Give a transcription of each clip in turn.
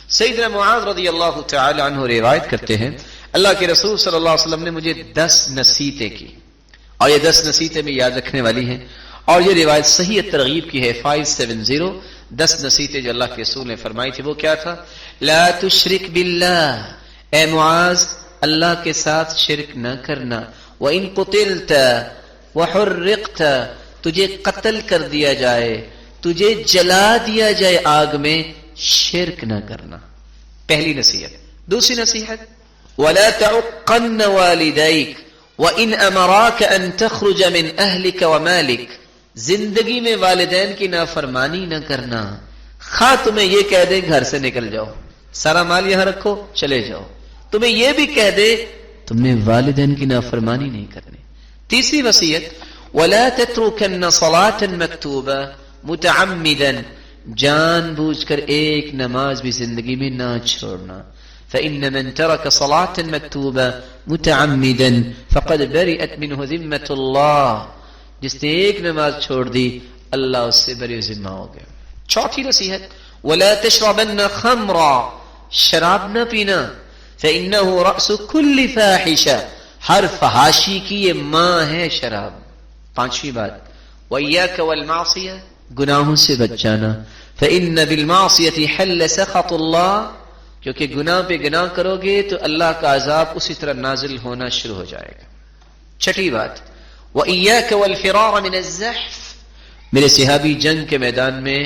سیدنا معاذ رضی اللہ تعالی عنہ روایت کرتے ہیں اللہ کے رسول صلی اللہ علیہ وسلم نے مجھے 10 نصیحتیں کی، اور یہ 10 نصیحتیں میں یاد رکھنے والی ہیں، اور یہ روایت صحیح ترغیب کی ہے 570. 10 نصیحتیں جو اللہ کے رسول نے فرمائی تھی وہ کیا تھا؟ لا تشرک باللہ، اے معاذ اللہ کے ساتھ شرک نہ کرنا. وَإِن قُتِلْتَ وَحُرِّقْتَ، تجھے قتل کر دیا جائے، تجھے جلا دیا جائے آگ میں، شرک نہ کرنا. پہلی نصیحت. دوسری نصیحت وَلَا تَعُقَّنَّ وَالِدَيْكَ وَإِنْ أَمَرَاكَ أَن تَخْرُجَ مِنْ أَهْلِكَ وَمَالِكَ، زندگی میں والدین کی نافرمانی نہ کرنا. خواہ تمہیں یہ کہہ دے گھر سے نکل جاؤ، سارا مال یہاں رکھو چلے جاؤ، تمہیں یہ بھی کہہ دے تم نے والدین کی نافرمانی نہیں کرنی. تیسری وصیت وَلَا تَتْرُكَنَّ صَلَاةً مَكْتُوبَةً مُتَعَمِّدًا، جان بوجھ کر ایک نماز بھی زندگی میں نہ چھوڑنا. فَإِنَّ مَن تَرَكَ صَلَاةً مَكْتُوبَةً مُتَعَمِّدًا فَقَدْ بَرِئَتْ مِنْهُ ذِمَّةُ اللَّهِ، جس نے ایک نماز چھوڑ دی اللہ اس سے بری ذمہ ہو گیا. چوتھی نصیحت وَلَا تَشْرَبَنَّ خَمْرًا، شراب نہ پینا. فَإِنَّهُ رَأْسُ كُلِّ فَاحِشَةٍ، ہر فحاشی کی یہ ماں ہے شراب. پانچویں بات وَإِيَّاكَ وَالْمَعْصِيَةِ، گناہوں سے بچ جانا. فَإِنَّ بِالْمَعْصِيَةِ حَلَّ سَخَطُ اللَّهِ، کیونکہ گناہ پہ گناہ کرو گے تو اللہ کا عذاب اسی طرح نازل ہونا شروع ہو جائے گا. چھٹی بات وَإِيَّاكَ وَالْفِرَارَ مِنَ الزَّحْفِ، میرے صحابی جنگ کے میدان میں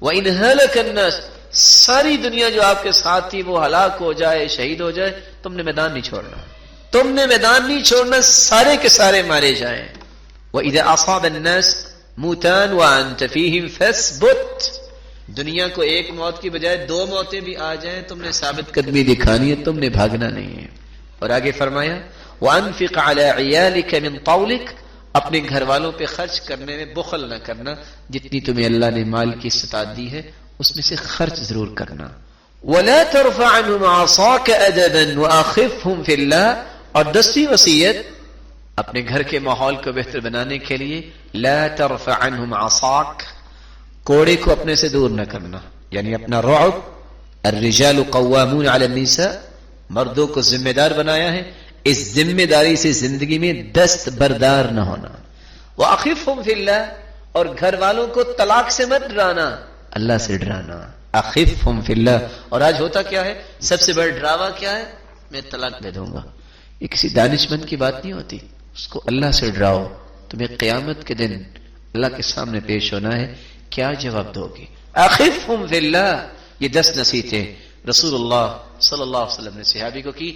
وَإِنْ هَلَكَ النَّاسُ، ساری دنیا جو آپ کے ساتھ تھی وہ ہلاک ہو جائے شہید ہو جائے، تم نے میدان نہیں چھوڑنا، تم نے میدان نہیں چھوڑنا، سارے کے سارے مارے جائیں. وَإِذَا أَصَابَ النَّاسُ مُوتًا وَأَنْتَ فِيهِمْ فَاثْبُتْ، دنیا کو ایک موت کی بجائے 2 موتیں بھی آ جائیں تم نے ثابت قدمی دکھانی ہے، تم نے بھاگنا نہیں ہے. اور آگے فرمایا وَأَنْفِقْ عَلَىٰ عِيَالِكَ مِنْ طَوْلِكَ، اپنے گھر والوں پہ خرچ کرنے میں بخل نہ کرنا، جتنی تمہیں اللہ نے مال کی استطاعت دی ہے اس میں سے خرچ ضرور کرنا. وَلَا تَرْفَعْ عَنْهُمْ عَصَاكَ أَدَبًا وَأَخِفْهُمْ فِي اللَّهِ، اور 10ویں وصیت اپنے گھر کے ماحول کو بہتر بنانے کے لیے لا ترفع عنہم عصاک، کوڑے کو اپنے سے دور نہ کرنا، یعنی اپنا رعب. الرجال قوامون علی النساء، مردوں کو ذمہ دار بنایا ہے، اس ذمہ داری سے زندگی میں دست بردار نہ ہونا. وَأَخِفْهُمْ فِي اللَّهِ، اور گھر والوں کو طلاق سے مت ڈرانا، اللہ سے ڈرانا. اخفهم فی اللہ. اور آج ہوتا کیا ہے، سب سے بڑا ڈراوا کیا ہے، میں طلاق دے دوں گا. یہ کسی دانشمند کی بات نہیں ہوتی، اس کو اللہ سے ڈراؤ. تمہیں قیامت کے دن اللہ کے سامنے پیش ہونا ہے، کیا جواب دو گی؟ اخفهم فی اللہ. یہ 10 نصیحتیں رسول اللہ صلی اللہ علیہ وسلم نے صحابی کو کی.